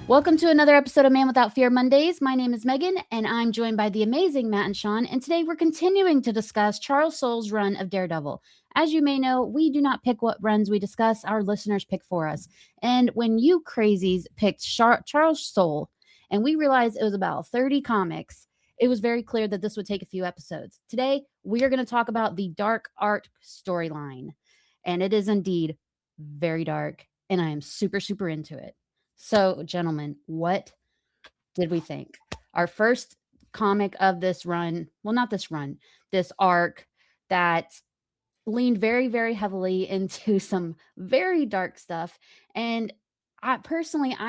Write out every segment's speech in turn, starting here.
Welcome to another episode of Man Without Fear Mondays. My name is Megan, and I'm joined by the amazing Matt and Sean. And today we're continuing to discuss Charles Soule's run of Daredevil. As you may know, we do not pick what runs we discuss, our listeners pick for us. And when you crazies picked Charles Soule, and we realized it was about 30 comics, it was very clear that this would take a few episodes. Today, we are going to talk about the Dark Art storyline. And it is indeed very dark, and I am super, super into it. So, gentlemen, what did we think? Our first comic of this run, well, not this run, this arc that leaned very, very heavily into some very dark stuff. And I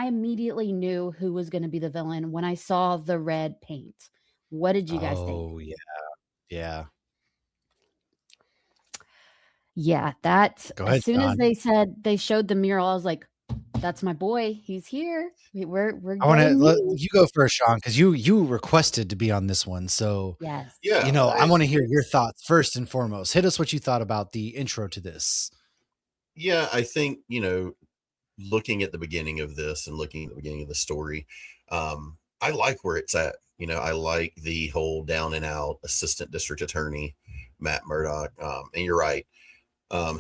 immediately knew who was going to be the villain when I saw the red paint. What did you guys think? Oh, yeah. Yeah. Yeah, that Go as ahead, soon as John. they showed the mural, I was like, that's my boy. He's here. We're I wanna getting let Muse. you go first, Sean, because you requested to be on this one, so, Yes. Yeah, I wanna hear your thoughts first and foremost. Hit us what you thought about the intro to this. yeah. I think looking at the beginning of this and looking at the beginning of the story, I like where it's at. I like the whole down and out assistant district attorney, Matt Murdock. And you're right. Um,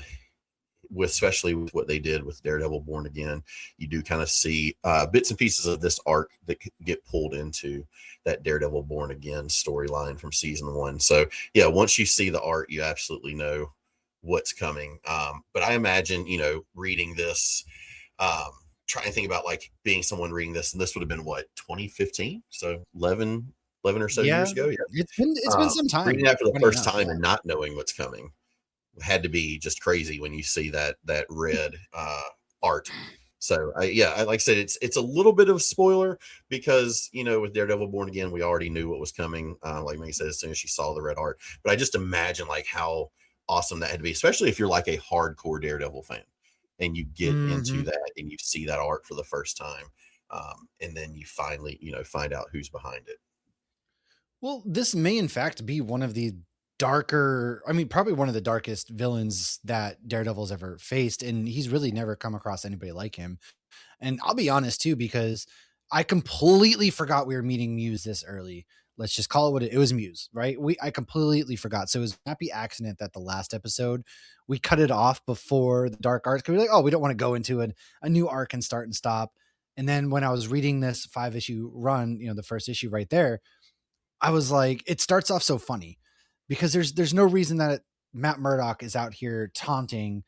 especially with what they did with Daredevil Born Again, you do kind of see bits and pieces of this arc that get pulled into that Daredevil Born Again storyline from season 1. So yeah, once you see the art, you absolutely know what's coming. But I imagine, reading this, trying to think about like being someone reading this, and this would have been what, 2015? So 11 or so Yeah, years ago. Yeah. it's been some time, Reading that for the funny first enough, time yeah. and not knowing what's coming had to be just crazy when you see that red art. So like I said, it's a little bit of a spoiler because with Daredevil Born Again, we already knew what was coming. Like Maggie said, as soon as she saw the red art, but I just imagine like how awesome that had to be, especially if you're like a hardcore Daredevil fan and you get into Mhm. that and you see that art for the first time, and then you finally find out who's behind it. Well, this may in fact be one of the darker, I mean, probably one of the darkest villains that Daredevil's ever faced, and he's really never come across anybody like him. And I'll be honest too, because I completely forgot we were meeting Muse this early. Let's just call it what it was. Muse, right? I completely forgot. So it was a happy accident that the last episode we cut it off before the dark arc. Cause we're like, oh, we don't want to go into a new arc and start and stop. And then when I was reading this 5-issue run, the first issue right there, I was like, it starts off so funny because there's no reason that Matt Murdock is out here taunting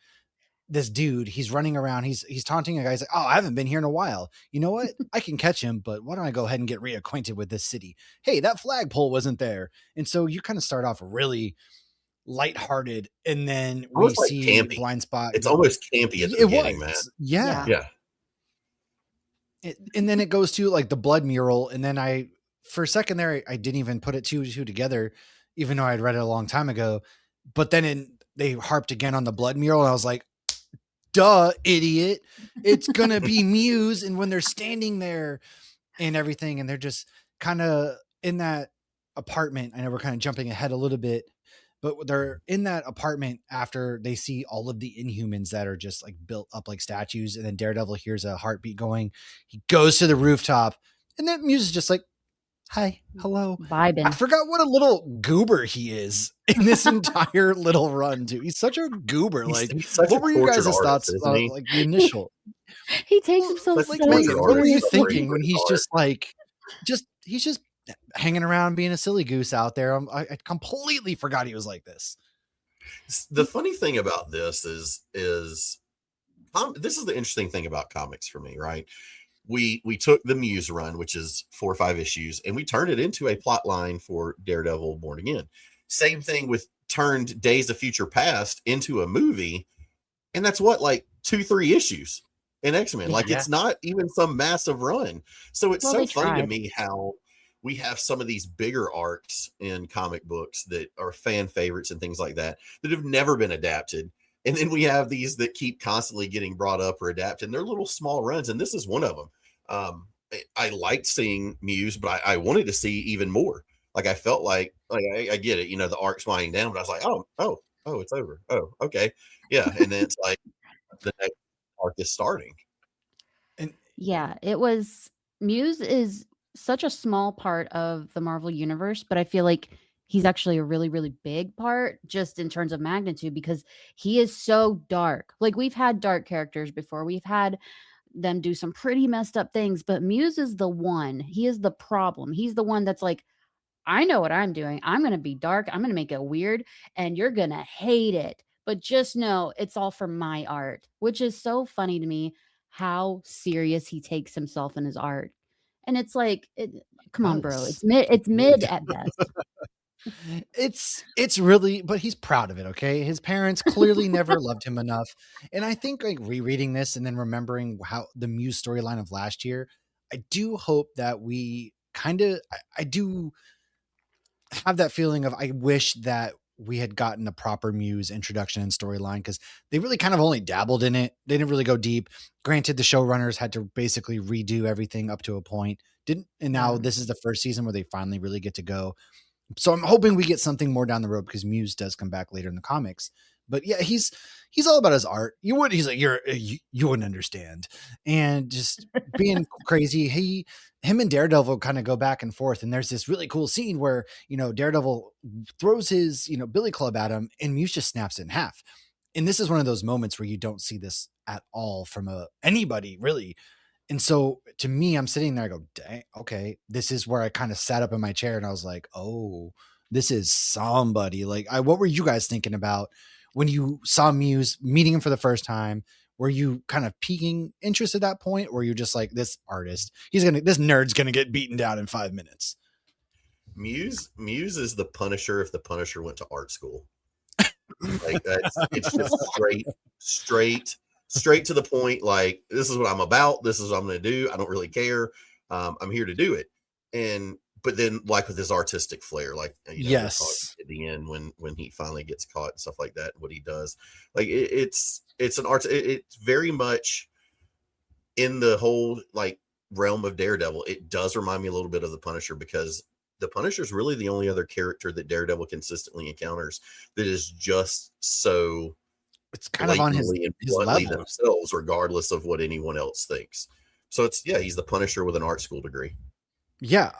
this dude. He's running around. He's taunting a guy. He's like, oh, I haven't been here in a while. You know what? I can catch him, but why don't I go ahead and get reacquainted with this city? Hey, that flagpole wasn't there. And so you kind of start off really lighthearted, and then we Almost like see campy. Blind Spot. It's almost campy at the It beginning, man. was, yeah. Yeah. And then it goes to like the blood mural, and then for a second there, I didn't even put it two together, even though I'd read it a long time ago. But then they harped again on the blood mural, and I was like, duh, idiot. It's going to be Muse. And when they're standing there and everything, and they're just kind of in that apartment, I know we're kind of jumping ahead a little bit, but they're in that apartment after they see all of the Inhumans that are just like built up like statues. And then Daredevil hears a heartbeat going. He goes to the rooftop, and then Muse is just like, hi, hello. Vibing. I forgot what a little goober he is in this entire little run, too. He's such a goober. He's such what a were you tortured guys' artist, thoughts isn't he? like the initial? He takes Well, himself Such a like so tortured Megan, what were you artist. thinking when seriously. he's just like, he's just hanging around being a silly goose out there? I completely forgot he was like this. The funny thing about this is this is the interesting thing about comics for me, right? We took the Muse run, which is 4 or 5 issues, and we turned it into a plot line for Daredevil Born Again. Same thing with turned Days of Future Past into a movie, and that's what, like 2-3 issues in X-Men. Yeah. Like it's not even some massive run. So it's Well, so they funny to tried. me how we have some of these bigger arcs in comic books that are fan favorites and things like that have never been adapted. And then we have these that keep constantly getting brought up or adapted, and they're little small runs. And this is one of them. I liked seeing Muse, but I wanted to see even more. Like I felt like I get it, the arc's winding down, but I was like, oh, it's over. Oh, okay. Yeah. And then it's like the next arc is starting. And Yeah, it was Muse is such a small part of the Marvel universe, but I feel like he's actually a really, really big part just in terms of magnitude because he is so dark. Like we've had dark characters before. We've had them do some pretty messed up things, but Muse is the one. He is the problem. He's the one that's like, I know what I'm doing. I'm going to be dark. I'm going to make it weird and you're going to hate it. But just know it's all for my art, which is so funny to me how serious he takes himself in his art. And it's like, come on, bro. Does It's mid It- at best. it's really, but he's proud of it. Okay, his parents clearly never loved him enough, and I think like rereading this and then remembering how the Muse storyline of last year, I do hope that we kind of, I do have that feeling of I wish that we had gotten a proper Muse introduction and storyline because they really kind of only dabbled in it. They didn't really go deep. Granted, the showrunners had to basically redo everything up to a point. Didn't and now Yeah. this is the first season where they finally really get to go. So I'm hoping we get something more down the road because Muse does come back later in the comics. But yeah, he's all about his art. He's like you wouldn't understand, and just being crazy. Him and Daredevil kind of go back and forth, and there's this really cool scene where Daredevil throws his Billy Club at him, and Muse just snaps it in half. And this is one of those moments where you don't see this at all from anybody really. And so to me, I'm sitting there, I go, dang, okay, this is where I kind of sat up in my chair and I was like, oh, this is somebody. Like, what were you guys thinking about when you saw Muse meeting him for the first time? Were you kind of piquing interest at that point? Or were you just like, this artist, this nerd's going to get beaten down in 5 minutes? Muse is the Punisher if the Punisher went to art school. Like it's just straight to the point. Like, this is what I'm about. This is what I'm going to do. I don't really care. I'm here to do it. But then, like, with his artistic flair, like, yes, at the end when he finally gets caught and stuff like that, what he does, like, it's an art. It's very much in the whole like realm of Daredevil. It does remind me a little bit of the Punisher because the Punisher is really the only other character that Daredevil consistently encounters that is just so it's kind of on his bluntly level themselves, regardless of what anyone else thinks. So he's the Punisher with an art school degree. Yeah.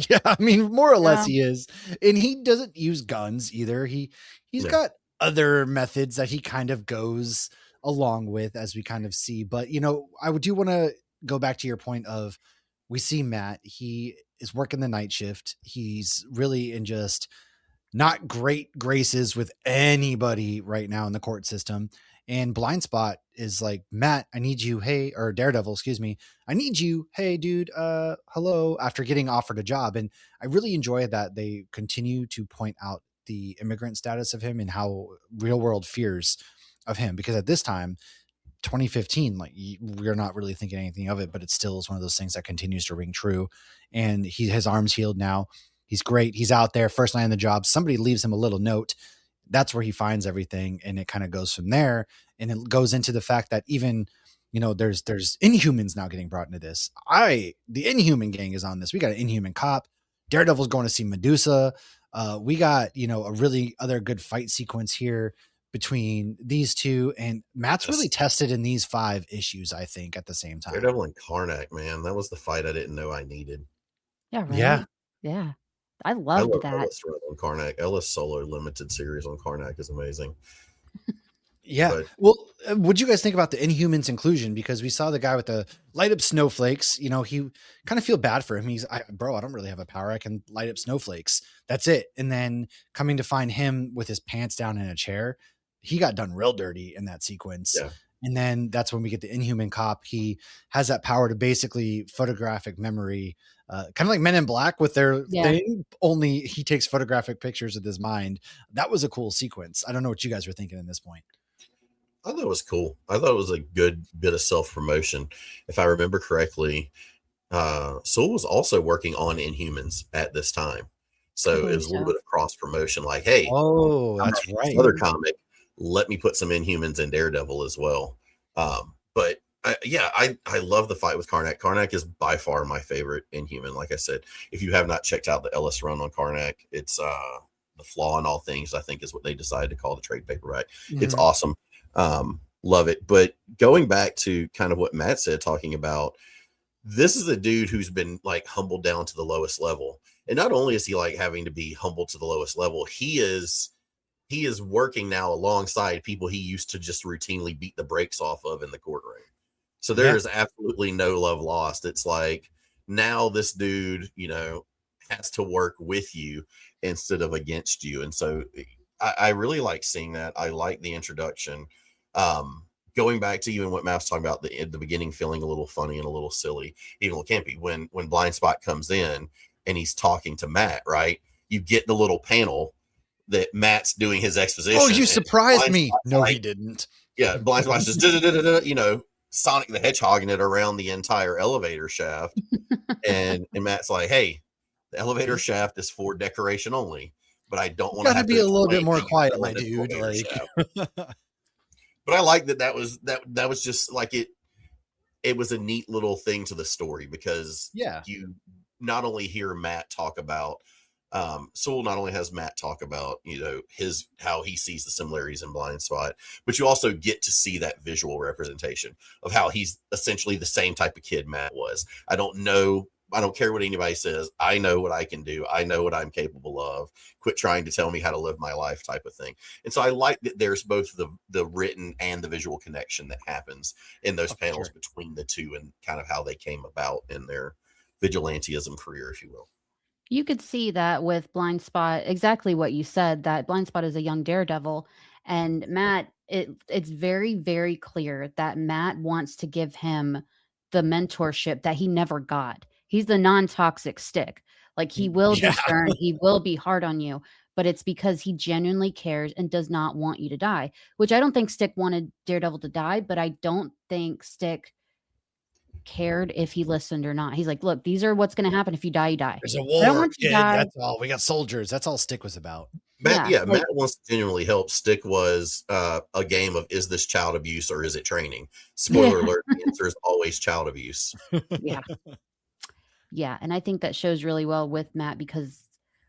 Yeah. I mean, more or less Yeah. he is. And he doesn't use guns either. He's No. got other methods that he kind of goes along with as we kind of see. But, I do want to go back to your point of we see Matt, he is working the night shift. He's really in just not great graces with anybody right now in the court system. And Blind Spot is like, Matt, I need you. Hey, or Daredevil, excuse me. I need you. Hey, dude. Hello. After getting offered a job. And I really enjoy that they continue to point out the immigrant status of him and how real world fears of him. Because at this time, 2015, like we're not really thinking anything of it, but it still is one of those things that continues to ring true. And his arm's healed now. He's great. He's out there first night on the job. Somebody leaves him a little note. That's where he finds everything. And it kind of goes from there. And it goes into the fact that even, there's Inhumans now getting brought into this. The Inhuman gang is on this. We got an Inhuman cop. Daredevil's going to see Medusa. We got, a really other good fight sequence here between these two, and Matt's really tested in these 5 issues, I think, at the same time. Daredevil and Karnak, man, that was the fight I didn't know I needed. Yeah, right. Yeah. I loved that. Ellis run on Karnak. Ellis solo limited series on Karnak is amazing. Yeah. Well, what'd you guys think about the Inhumans inclusion? Because we saw the guy with the light up snowflakes. He kind of feel bad for him. I don't really have a power. I can light up snowflakes. That's it. And then coming to find him with his pants down in a chair, he got done real dirty in that sequence. Yeah. And then that's when we get the Inhuman cop. He has that power to basically photographic memory, kind of like Men in Black with their thing, only he takes photographic pictures of his mind. That was a cool sequence. I don't know what you guys were thinking in this point. I thought it was cool. I thought it was a good bit of self-promotion. If I remember correctly, Soule was also working on Inhumans at this time. So it was a little bit of cross-promotion, like, hey, that's right. Other comic, let me put some Inhumans in Daredevil as well. But I love the fight with Karnak. Karnak is by far my favorite Inhuman. Like I said, if you have not checked out the Ellis run on Karnak, it's The Flaw in All Things, I think is what they decided to call the trade paperback. Mm-hmm. It's awesome. Love it. But going back to kind of what Matt said, talking about This is a dude who's been like humbled down to the lowest level. And not only is he like having to be humbled to the lowest level, he is working now alongside people he used to just routinely beat the brakes off of in the courtroom. So there is absolutely no love lost. It's like now this dude, has to work with you instead of against you. And so I really like seeing that. I like the introduction. Going back to even what Matt was talking about, the beginning feeling a little funny and a little silly, even a little campy. When Blind Spot comes in and he's talking to Matt, right? You get the little panel that Matt's doing his exposition. Oh, you surprised me. No, he didn't. Yeah, Blind Spot's just Sonic the Hedgehogging it around the entire elevator shaft. and Matt's like, hey, the elevator shaft is for decoration only, but I don't want to be a little bit more quiet, my dude. But I like that was just like it was a neat little thing to the story, because you not only hear Matt talk about Soule not only has Matt talk about, how he sees the similarities in Blind Spot, but you also get to see that visual representation of how he's essentially the same type of kid Matt was. I don't care what anybody says. I know what I can do. I know what I'm capable of. Quit trying to tell me how to live my life, type of thing. And so I like that there's both the written and the visual connection that happens in those panels between the two, and kind of how they came about in their vigilantism career, if you will. You could see that with Blind Spot, exactly what you said, that Blind Spot is a young daredevil. And Matt, it's very, very clear that Matt wants to give him the mentorship that he never got. He's the non-toxic Stick. Like, he will discern, he will be hard on you, but it's because he genuinely cares and does not want you to die, which I don't think Stick wanted Daredevil to die, but I don't think Stick cared if he listened or not. He's like, look, these are what's going to happen. If you die, you die. There's a war, kid. That's all. We got soldiers. That's all Stick was about. Matt wants to genuinely help. Stick was a game of, is this child abuse or is it training? Spoiler alert, the answer is always child abuse. Yeah, and I think that shows really well with Matt, because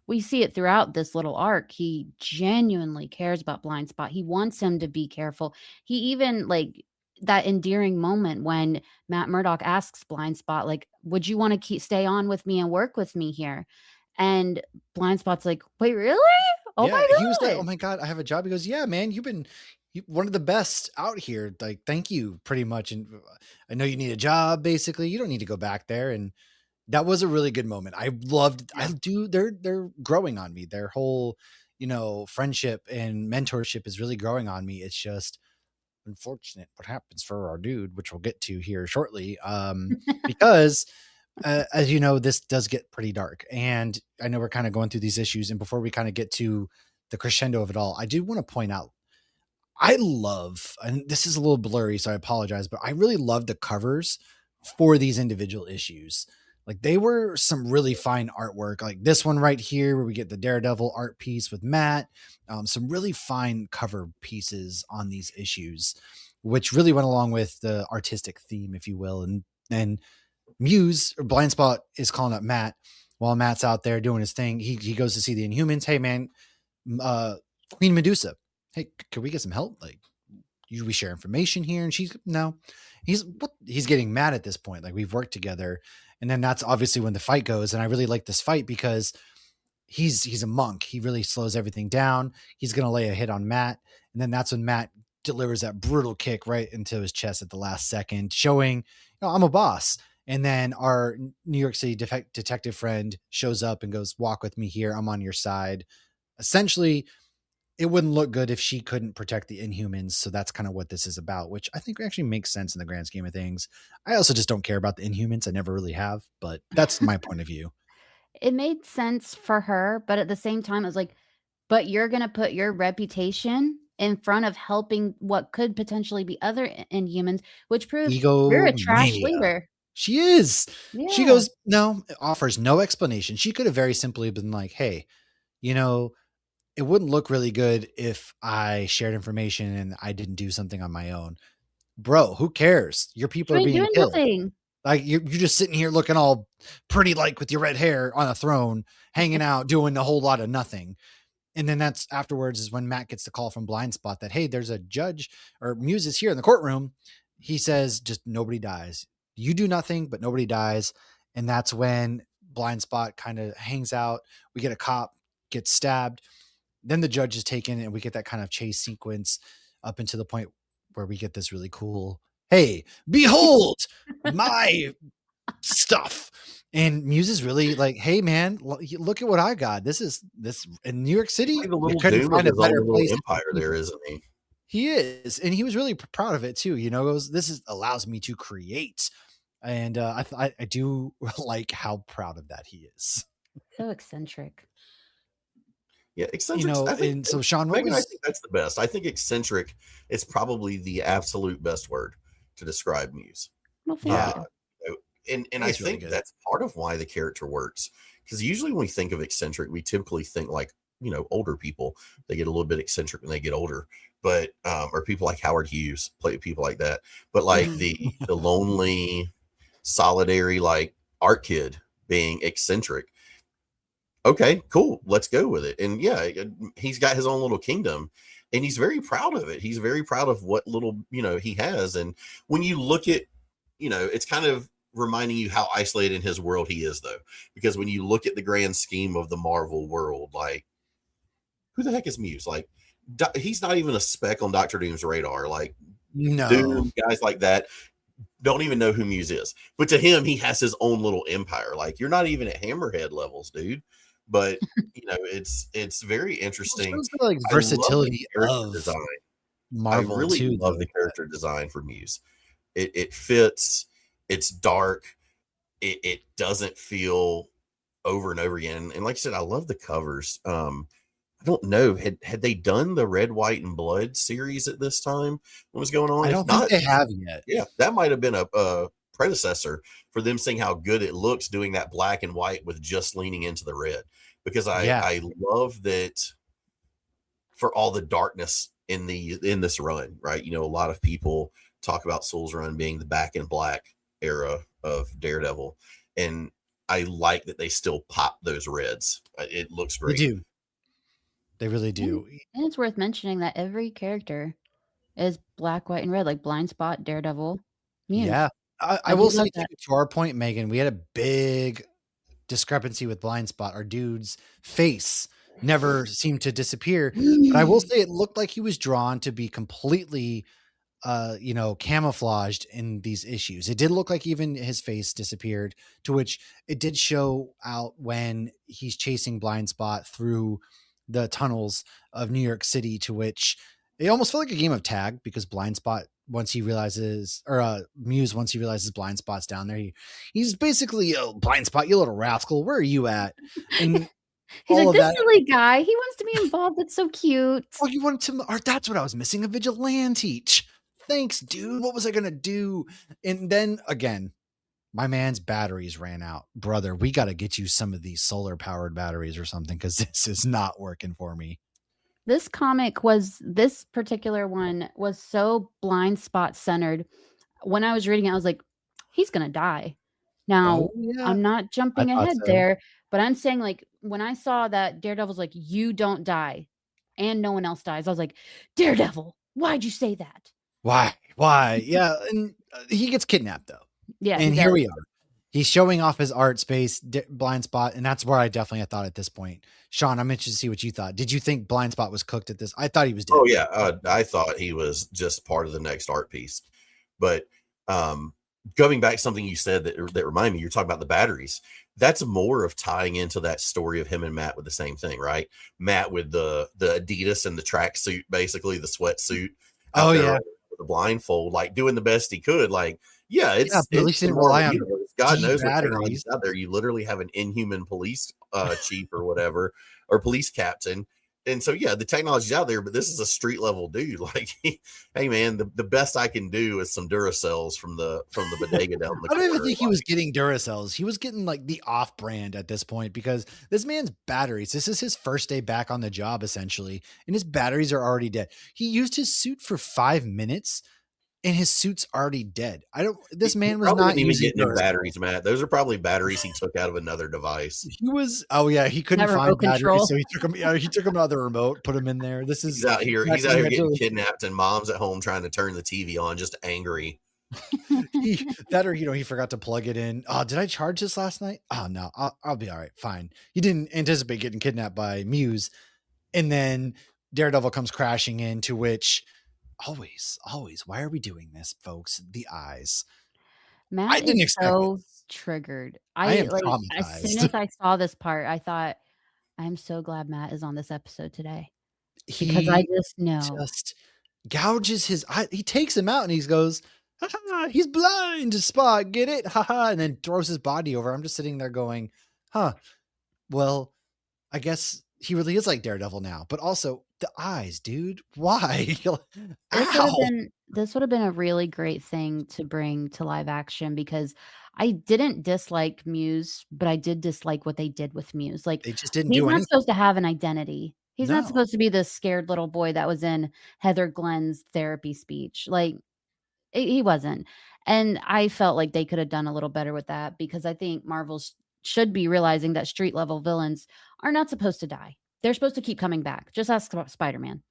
we see it throughout this little arc. He genuinely cares about Blind Spot. He wants him to be careful. He even, like, that endearing moment when Matt Murdock asks Blind Spot, like, would you want to stay on with me and work with me here? And Blind Spot's like, wait, really? Oh my God. He was like, oh my God, I have a job. He goes, yeah, man, you've been one of the best out here. Like, thank you, pretty much. And I know you need a job, basically. You don't need to go back there. And that was a really good moment. I loved, they're growing on me. Their whole, friendship and mentorship is really growing on me. It's just unfortunate what happens for our dude, which we'll get to here shortly. Because as you know, this does get pretty dark, and I know we're kind of going through these issues. And before we kind of get to the crescendo of it all, I do want to point out, I love, and this is a little blurry, so I apologize, but I really love the covers for these individual issues. Like, they were some really fine artwork, like this one right here, where we get the Daredevil art piece with Matt, some really fine cover pieces on these issues, which really went along with the artistic theme, if you will. And Muse, or Blind Spot, is calling up Matt while Matt's out there doing his thing. He goes to see the Inhumans. Hey man, Queen Medusa, hey, can we get some help? Like, we share information here. And she's, no, he's getting mad at this point. Like, we've worked together. And then that's obviously when the fight goes. And I really like this fight because he's a monk. He really slows everything down. He's going to lay a hit on Matt. And then that's when Matt delivers that brutal kick right into his chest at the last second, showing, I'm a boss. And then our New York City detective friend shows up and goes, walk with me here. I'm on your side. Essentially, it wouldn't look good if she couldn't protect the Inhumans. So that's kind of what this is about, which I think actually makes sense in the grand scheme of things. I also just don't care about the Inhumans. I never really have, but that's my point of view. It made sense for her, but at the same time, it was like, but you're going to put your reputation in front of helping what could potentially be other Inhumans, which proves you're a trash leader. She is. Yeah. She goes, no, offers no explanation. She could have very simply been like, hey, it wouldn't look really good if I shared information and I didn't do something on my own. Bro, who cares? Your people are being killed. Nothing. Like, you're just sitting here looking all pretty, like with your red hair on a throne, hanging out, doing a whole lot of nothing. And then that's afterwards is when Matt gets the call from Blind Spot that, hey, there's a judge, or Muse is here in the courtroom. He says, just nobody dies. You do nothing, but nobody dies. And that's when Blind Spot kind of hangs out. We get a cop get stabbed. Then the judge is taken, and we get that kind of chase sequence up into the point where we get this really cool, hey, behold my stuff. And Muse is really like, hey man, look at what I got. This in New York City. Like a You little couldn't doom of find a his own better little place. empire there, isn't he? He is, and he was really proud of it too. You know, goes, this is allows me to create, and I do like how proud of that he is. So eccentric. Yeah, You eccentric. know, I think, and so Sean, what Megan, I was think that's the best. I think eccentric is probably the absolute best word to describe Muse. Well, thank yeah, you. And I it's really think good. that's part of why the character works. Because usually when we think of eccentric, we typically think like, older people. They get a little bit eccentric when they get older. But or people like Howard Hughes, play people like that. But like Mhm. the lonely, solitary, like art kid being eccentric. Okay, cool. Let's go with it. And yeah, he's got his own little kingdom and he's very proud of it. He's very proud of what little, he has. And when you look at, it's kind of reminding you how isolated in his world he is, though, because when you look at the grand scheme of the Marvel world, like, who the heck is Muse? Like, he's not even a speck on Doctor Doom's radar. Like, No, Doom, guys like that don't even know who Muse is. But to him, he has his own little empire. Like, you're not even at Hammerhead levels, dude. But it's very well, it interesting. shows the like I love the versatility character of design. I Marvel really too, love though. the character design for Muse. It fits. It's dark. It doesn't feel over and over again. And like I said, I love the covers. I don't know. Had they done the Red, White, and Blood series at this time? What was going on? I If don't think not, they have yet. yeah, that might have been a predecessor for them seeing how good it looks doing that black and white with just leaning into the red. Because Yeah, I love that for all the darkness in this run, right? A lot of people talk about Soule's run being the back in black era of Daredevil, and I like that they still pop those reds. It looks they great. do. They really And, do. and it's worth mentioning that every character is black, white, and red, like Blind Spot, Daredevil, Muse. Yeah, I I do will say love that. to our point, Megan, we had a big discrepancy with Blind Spot. Our dude's face never seemed to disappear, but I will say it looked like he was drawn to be completely camouflaged in these issues. It did look like even his face disappeared, to which it did show out when he's chasing Blind Spot through the tunnels of New York City, to which it almost felt like a game of tag, because Blind Spot, once he realizes, or Muse, once he realizes Blind Spot's down there, he's basically, Blind Spot, you little rascal, where are you at? And He's all like, of this that. silly guy. He wants to be involved. It's so cute. Oh, you wanted to, or that's what I was missing, a vigilante. Thanks, dude. What was I gonna do? And then again, my man's batteries ran out. Brother, we got to get you some of these solar powered batteries or something, because this is not working for me. This particular one was so Blind Spot centered. When I was reading it, I was like, he's going to die. Now, Oh yeah, I'm not I jumping thought ahead so. there, but I'm saying, like, when I saw that Daredevil's like, you don't die and no one else dies, I was like, Daredevil, why'd you say that? Why? Yeah, and he gets kidnapped though. Yeah, And he here does. we are. He's showing off his art space, Blind Spot, and that's where I definitely thought at this point. Sean, I'm interested to see what you thought. Did you think Blind Spot was cooked at this? I thought he was dead. Oh yeah, I thought he was just part of the next art piece. But going back to something you said that reminded me, you're talking about the batteries. That's more of tying into that story of him and Matt with the same thing, right? Matt with the Adidas and the tracksuit, basically the sweatsuit. Oh yeah, with the blindfold, like doing the best he could. Like, yeah, but at it's least he the didn't rely Marvel on universe. God D knows what batteries. technology's out there. You literally have an inhuman police chief or whatever, or police captain. And so, yeah, the technology's out there, but this is a street level dude. Like, hey man, the best I can do is some Duracells from the bodega down the I don't even corner. think he was getting Duracells. He was getting like the off brand at this point, because this man's batteries, this is his first day back on the job essentially, and his batteries are already dead. He used his suit for 5 minutes and his suit's already dead. This man was probably not didn't even using get new Duracell. batteries, Matt. Those are probably batteries he took out of another device. He was, oh yeah, he couldn't That find remote batteries, control. so he took him out of the remote, put him in there. This is He's out here exactly getting what- kidnapped, and mom's at home trying to turn the TV on, just angry. That or he forgot to plug it in. Oh, did I charge this last night? Oh no, I'll be all right. Fine. You didn't anticipate getting kidnapped by Muse, and then Daredevil comes crashing in. To which, always, why are we doing this, folks? The eyes. I Matt didn't is expect so this. triggered. I am As soon traumatized. as I saw this part, I thought, I'm so glad Matt is on this episode today because I He just know. just gouges his eye. He takes him out and he goes, ha ha, he's blind. Spot, get it? Ha ha, and then throws his body over. I'm just sitting there going, huh. Well, I guess he really is like Daredevil now, but also the eyes, dude. Why? Ow. This would have been a really great thing to bring to live action because I didn't dislike Muse, but I did dislike what they did with Muse. Like, They just didn't he's do not anything. supposed to have an identity. He's not No. supposed to be this scared little boy that was in Heather Glenn's therapy speech. Like, he wasn't. And I felt like they could have done a little better with that because I think should be realizing that street level villains are not supposed to die. They're supposed to keep coming back. Just ask Spider-Man.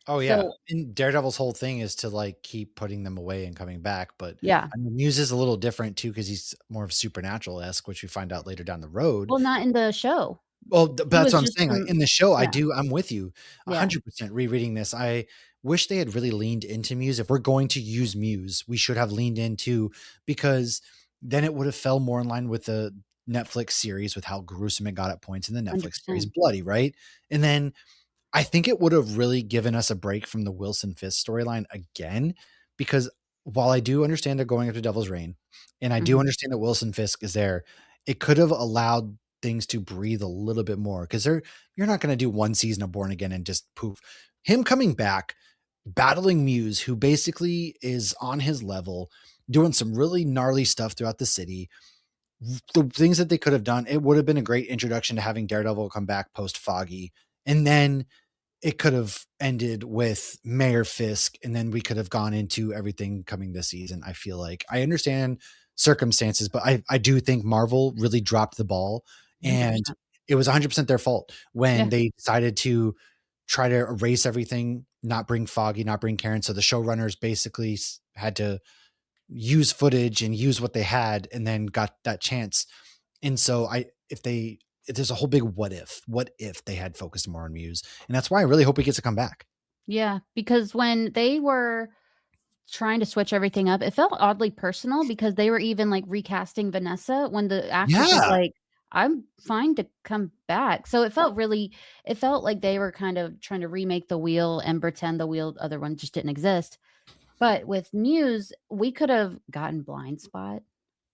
Oh yeah. So, And Daredevil's whole thing is to like keep putting them away and coming back. But yeah. I mean, Muse is a little different too because he's more of supernatural-esque, which we find out later down the road. Well, not in the show. Well, but He that's was what I'm just saying. Like some in the show, yeah, I'm with you yeah, 100% rereading this. I wish they had really leaned into Muse. If we're going to use Muse, we should have leaned into, because then it would have fell more in line with the Netflix series with how gruesome it got at points in the Netflix series, 100%. bloody, right? And then I think it would have really given us a break from the Wilson Fisk storyline again, because while I do understand they're going after Devil's Reign, and I do Mhm. understand that Wilson Fisk is there, it could have allowed things to breathe a little bit more, because you're not going to do one season of Born Again and just poof. Him coming back, battling Muse, who basically is on his level, doing some really gnarly stuff throughout the city. The things that they could have done, it would have been a great introduction to having Daredevil come back post Foggy, and then it could have ended with Mayor Fisk, and then we could have gone into everything coming this season. I feel like I understand circumstances, but I do think Marvel really dropped the ball, and 100%. it was 100% their fault when Yeah. they decided to try to erase everything, not bring Foggy, not bring Karen. So the showrunners basically had to use footage and use what they had, and then got that chance. And so if there's a whole big what if they had focused more on Muse, and that's why I really hope he gets to come back. Yeah, because when they were trying to switch everything up, it felt oddly personal because they were even, like, recasting Vanessa when the actress was Yeah, like, "I'm fine to come back." So it felt like they were kind of trying to remake the wheel and pretend the other one just didn't exist. But with Muse, we could have gotten Blind Spot,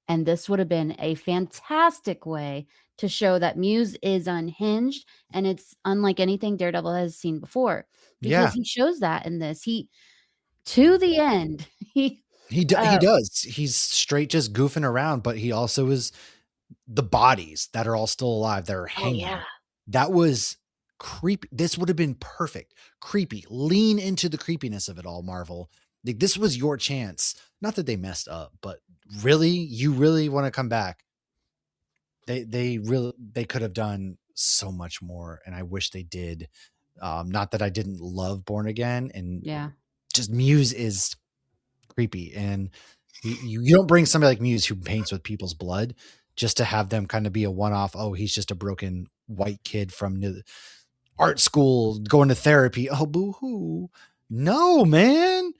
and this would have been a fantastic way to show that Muse is unhinged and it's unlike anything Daredevil has seen before because yeah, he shows that in this. To the end, he, he uh, does. He's straight just goofing around, but he also is the bodies that are all still alive that are oh, yeah. hanging. That was creepy. This would have been perfect. Creepy. Lean into the creepiness of it all, Marvel. Like, this was your chance. Not that they messed up, but really, you really want to come back. They could have done so much more, and I wish they did. Not that I didn't love Born Again, and Yeah. just Muse is creepy, and you don't bring somebody like Muse who paints with people's blood just to have them kind of be a one-off. Oh, he's just a broken white kid from the art school going to therapy. Oh, boo-hoo. No, man.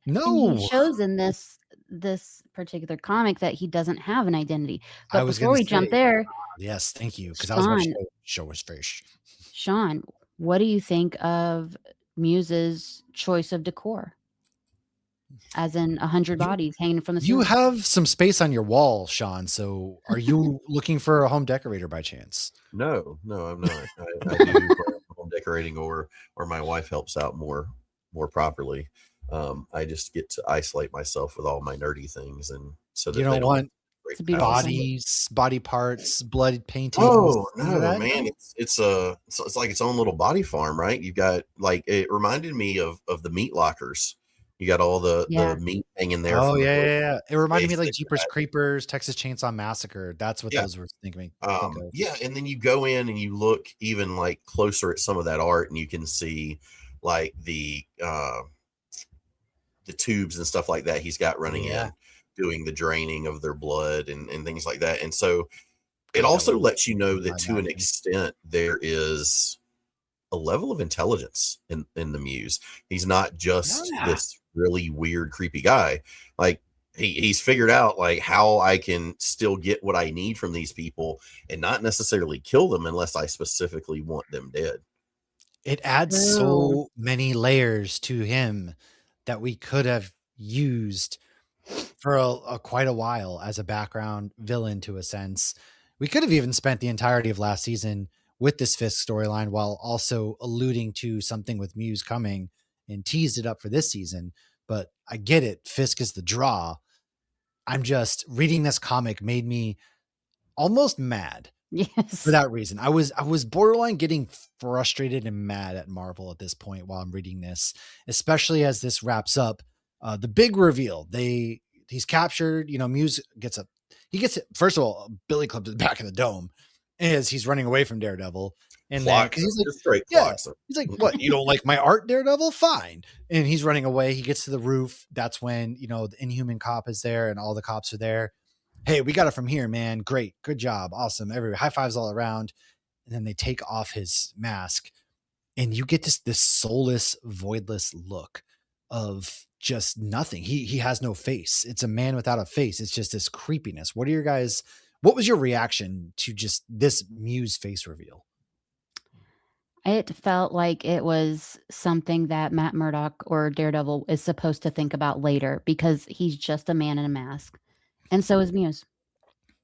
And he No. shows in this particular comic that he doesn't have an identity. I But was before gonna we jump say, there, yes, thank you, because I was about to Sean show his fish. Sean, what do you think of Muse's choice of decor? As in 100 You bodies hanging from the you ceiling. have some space on your wall, Sean, so are you looking for a home decorator by chance? No, no, I'm not. I do home decorating, or my wife helps out more properly. I just get to isolate myself with all my nerdy things, and so You that they don't don't want It's a break the beautiful house. thing. bodies, body parts, blood paintings, Oh none of no, that? man! It's like its own little body farm, right? You got, like, it reminded me of the meat lockers. You got all the Yeah. meat hanging there Oh, from the yeah, broken yeah, yeah. It reminded me case of, like, that you Jeepers had. Creepers, Texas Chainsaw Massacre. That's what Yeah, those were think of. yeah, and then you go in and you look even, like, closer at some of that art, and you can see, like, the tubes and stuff like that he's got running Yeah. in. doing the draining of their blood and things like that. And so it also lets you know that to an extent there is a level of intelligence in the Muse. He's not just this really weird, creepy guy. Like he's figured out like how I can still get what I need from these people and not necessarily kill them unless I specifically want them dead. It adds so many layers to him that we could have used for quite a while as a background villain, to a sense. We could have even spent the entirety of last season with this Fisk storyline while also alluding to something with Muse coming and teased it up for this season. But I get it. Fisk is the draw. I'm just reading this comic made me almost mad. Yes. For that reason. I was borderline getting frustrated and mad at Marvel at this point while I'm reading this, especially as this wraps up. The big reveal. He's captured, Muse gets first of all, Billy Club to the back of the dome as he's running away from Daredevil. And then he's like, he's like, what, you don't like my art, Daredevil? Fine. And he's running away. He gets to the roof. That's when, the Inhuman cop is there and all the cops are there. Hey, we got it from here, man. Great. Good job. Awesome. Everybody, high fives all around. And then they take off his mask and you get this soulless, voidless look of just nothing. He has no face. It's a man without a face. It's just this creepiness. What was your reaction to just this Muse face reveal? It felt like it was something that Matt Murdock or Daredevil is supposed to think about later, because he's just a man in a mask. And so is Muse.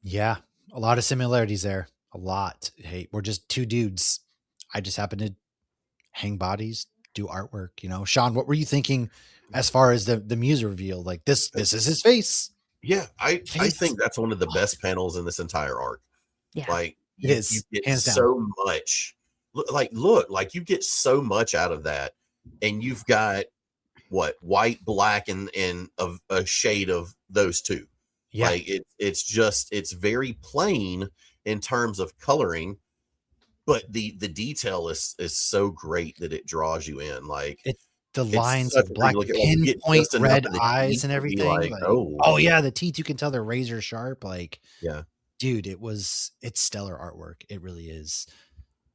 Yeah, a lot of similarities there. A lot. Hey, we're just two dudes. I just happen to hang bodies, do artwork. Sean, what were you thinking as far as the Muse reveal? Like this is his face. Yeah, I think that's one of the best panels in this entire arc. Yeah, like it is. You get so much. Look, you get so much out of that, and you've got white, black, and a shade of those two. Yeah. Like it's very plain in terms of coloring, but the detail is so great that it draws you in. Like the lines of black pinpoint red eyes and everything. Like, oh yeah, the teeth, you can tell they're razor sharp. Like, yeah, dude, it's stellar artwork. It really is.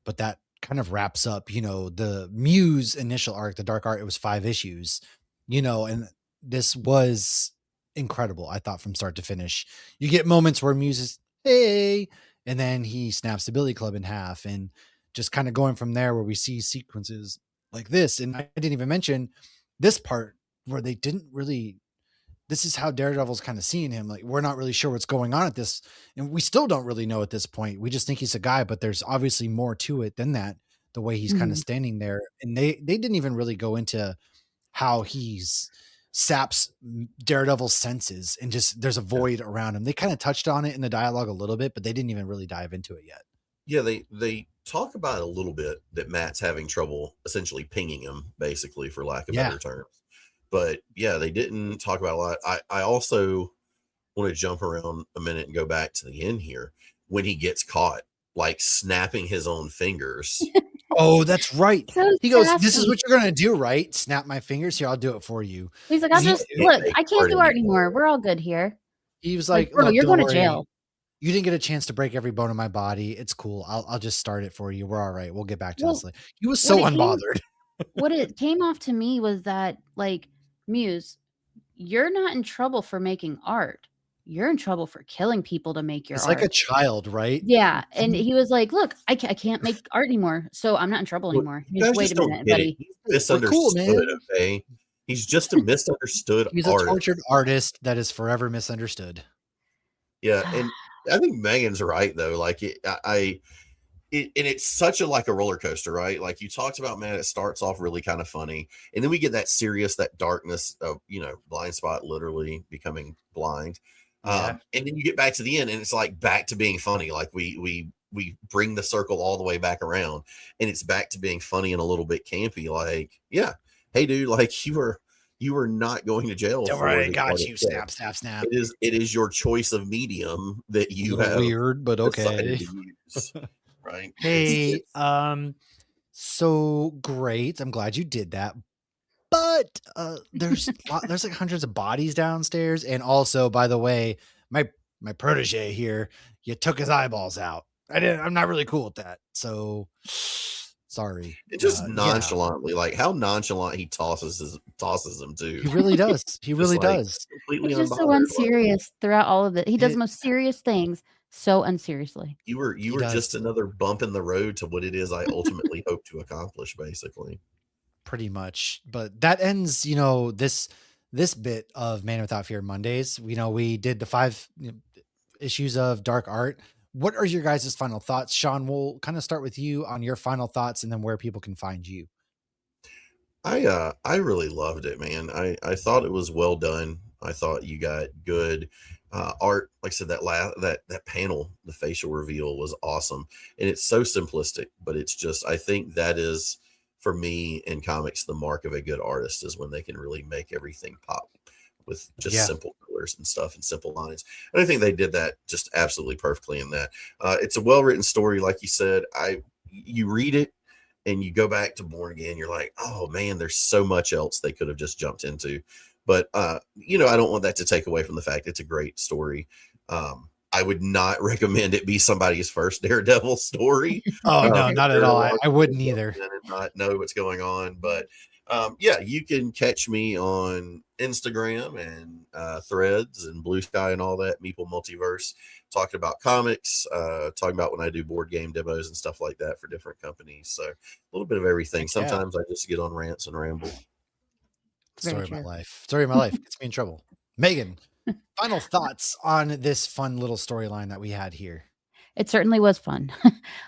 But that kind of wraps up, the Muse initial arc, the dark art. It was 5 issues, and this was incredible. I thought from start to finish. You get moments where Muse is, hey, and then he snaps the Billy Club in half, and just kind of going from there where we see sequences like this. And I didn't even mention this part where they didn't really, this is how Daredevil's kind of seeing him. Like, we're not really sure what's going on at this. And we still don't really know at this point. We just think he's a guy, but there's obviously more to it than that. The way he's kind of standing there. And they didn't even really go into how he's saps Daredevil's senses and just there's a void around him. They kind of touched on it in the dialogue a little bit, but they didn't even really dive into it yet. Yeah, they talk about a little bit that Matt's having trouble essentially pinging him, basically, for lack of better terms. But yeah, they didn't talk about a lot. I also want to jump around a minute and go back to the end here when he gets caught, like snapping his own fingers. Oh, that's right. So he goes, this is what you're going to do, right? Snap my fingers. Here, I'll do it for you. He's like, look, I can't do art anymore. We're all good here. He was like, bro, you're going to jail. You didn't get a chance to break every bone in my body. It's cool. I'll just start it for you. We're all right. We'll get back to this later. He was so unbothered. What it came off to me was that, like, Muse, you're not in trouble for making art. You're in trouble for killing people to make your art. It's like a child, right? Yeah. And he was like, look, I can't make art anymore, so I'm not in trouble anymore. Wait a minute, buddy. He's misunderstood, cool, man. Okay? He's just a misunderstood He's a tortured artist that is forever misunderstood. Yeah, and I think Megan's right, though. Like, it's such a roller coaster, right? Like you talked about, man, it starts off really kind of funny. And then we get that serious, that darkness of, blind spot literally becoming blind. And then you get back to the end and it's like back to being funny. Like we bring the circle all the way back around and it's back to being funny and a little bit campy. Like, yeah, hey dude, like you were not going to jail. Don't worry, I got you. Snap, snap, snap. It is your choice of medium that you have. Weird, but okay. Right. Hey, so great. I'm glad you did that. But what? There's like hundreds of bodies downstairs, and also, by the way, my protege here, you took his eyeballs out. I'm not really cool with that. So sorry. It just Yeah, nonchalantly, like how nonchalant he tosses them too. he really does. He Just really like does. completely He's just so unbothered. Like, unserious throughout all of it. He does It, the most serious things so unseriously. you were he just does. another bump in the road to what it is I ultimately hope to accomplish, basically. Pretty much. But that ends, this bit of Man Without Fear Mondays. We did the 5 issues of Dark Art. What are your guys' final thoughts? Sean, we'll kind of start with you on your final thoughts and then where people can find you. I really loved it, man. I thought it was well done. I thought you got good art. Like I said, that panel, the facial reveal was awesome, and it's so simplistic, but it's just, I think that is, for me in comics, the mark of a good artist is when they can really make everything pop with just Yeah. simple colors and stuff and simple lines. And I think they did that just absolutely perfectly in that. It's a well-written story, like you said. You read it and you go back to Born Again, you're like, oh man, there's so much else they could have just jumped into. But I don't want that to take away from the fact it's a great story. I would not recommend it be somebody's first Daredevil story. Oh, no, not at all. I wouldn't And either. not know what's going on. But yeah, you can catch me on Instagram and Threads and Blue Sky and all that, Meeple Multiverse, talking about comics, talking about when I do board game demos and stuff like that for different companies. So a little bit of everything. Heck yeah. Sometimes I just get on rants and ramble. Story of my life. Story of my life. Gets me in trouble. Megan, final thoughts on this fun little storyline that we had here. It certainly was fun.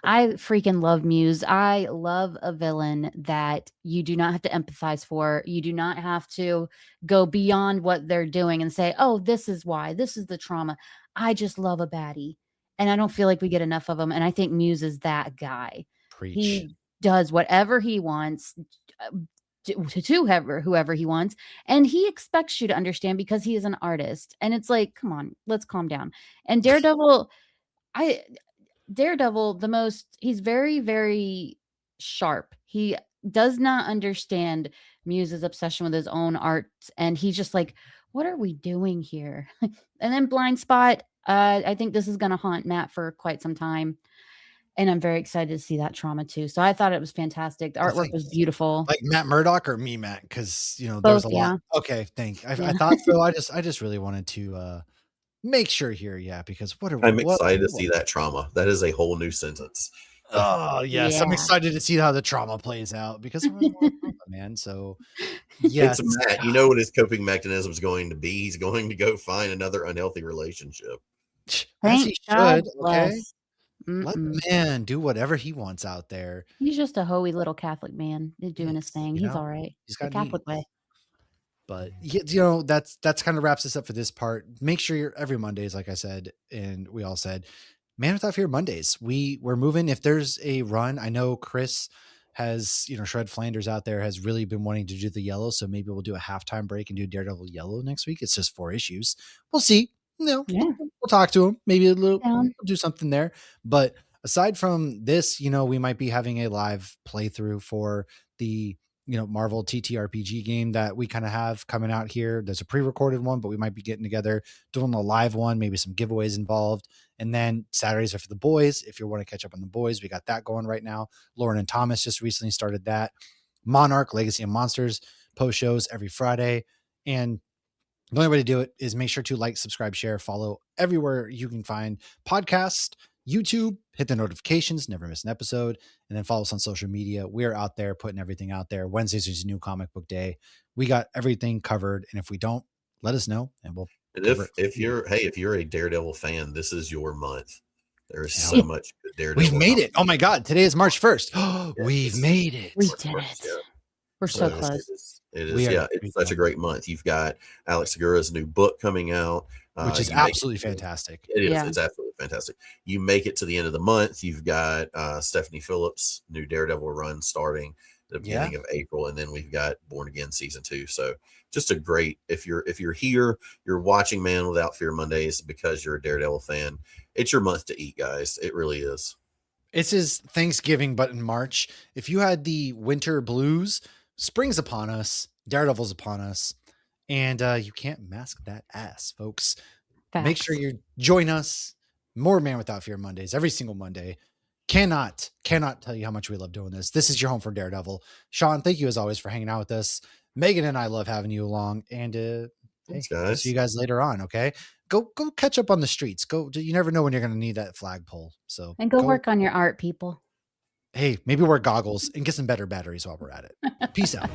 I freaking love Muse. I love a villain that you do not have to empathize for. You do not have to go beyond what they're doing and say, oh, this is why. This is the trauma. I just love a baddie. And I don't feel like we get enough of them. And I think Muse is that guy. Preach. He does whatever he wants to whoever he wants. And he expects you to understand because he is an artist. And it's like, come on, let's calm down. And Daredevil, he's very, very sharp. He does not understand Muse's obsession with his own art. And he's just like, what are we doing here? And then Blind Spot, I think this is going to haunt Matt for quite some time. And I'm very excited to see that trauma too. So I thought it was fantastic. The artwork was beautiful. Like Matt Murdock or me, Matt? Because Both, there's a yeah. lot. Okay, I thought so. I just really wanted to make sure here, yeah, because I'm excited to see that trauma. That is a whole new sentence. Oh yes, I'm Yeah. excited to see how the trauma plays out because it was more trauma, man. So yes, It's Matt. You know what his coping mechanism is going to be? He's going to go find another unhealthy relationship. as Thank he God should. Okay, bless. let the man do whatever he wants out there. He's just a hoey little Catholic man. He's doing his thing. He's all right. He's The got Catholic way. But that's kind of wraps us up for this part. Make sure you're every Mondays, like I said, and we all said, Man Without Fear Mondays. We're moving. If there's a run, I know Chris has, Shred Flanders out there has really been wanting to do the yellow. So maybe we'll do a halftime break and do Daredevil yellow next week. It's just 4 issues. We'll see. Yeah. We'll talk to him. Maybe we'll Down. do something there. But aside from this, we might be having a live playthrough for the Marvel TTRPG game that we kind of have coming out here. There's a pre-recorded one, but we might be getting together, doing a live one, maybe some giveaways involved. And then Saturdays are for the boys. If you want to catch up on the boys, we got that going right now. Lauren and Thomas just recently started that. Monarch, Legacy of Monsters, post shows every Friday. And the only way to do it is make sure to like, subscribe, share, follow everywhere you can find podcast, YouTube, hit the notifications, never miss an episode, and then follow us on social media. We're out there putting everything out there. Wednesdays is new comic book day. We got everything covered. And if we don't, let us know and we'll. And if you're a Daredevil fan, this is your month. There is so much good Daredevil. We've made it. Oh my God. Today is March 1st. We've made it. We did it. Yeah. We're so close. It is. Yeah, it's such a great month. You've got Alex Segura's new book coming out, which is absolutely fantastic. It is. Yeah. It's absolutely fantastic. You make it to the end of the month. You've got Stephanie Phillips' new Daredevil run starting at the beginning of April, and then we've got Born Again season 2. So just a great. If you're here, you're watching Man Without Fear Mondays because you're a Daredevil fan. It's your month to eat, guys. It really is. It's his Thanksgiving, but in March. If you had the winter blues, spring's upon us. Daredevil's upon us, and you can't mask that ass, folks. Make sure Facts. you join us. More Man Without Fear Mondays every single Monday. Cannot tell you how much we love doing this. This is your home for Daredevil. Sean, thank you as always for hanging out with us. Megan and I love having you along, and hey, Thanks, we'll guys. see you guys later on. Okay, go catch up on the streets. Go. You never know when you're going to need that flagpole. So And go work on your art, people. Hey, maybe wear goggles and get some better batteries while we're at it. Peace out.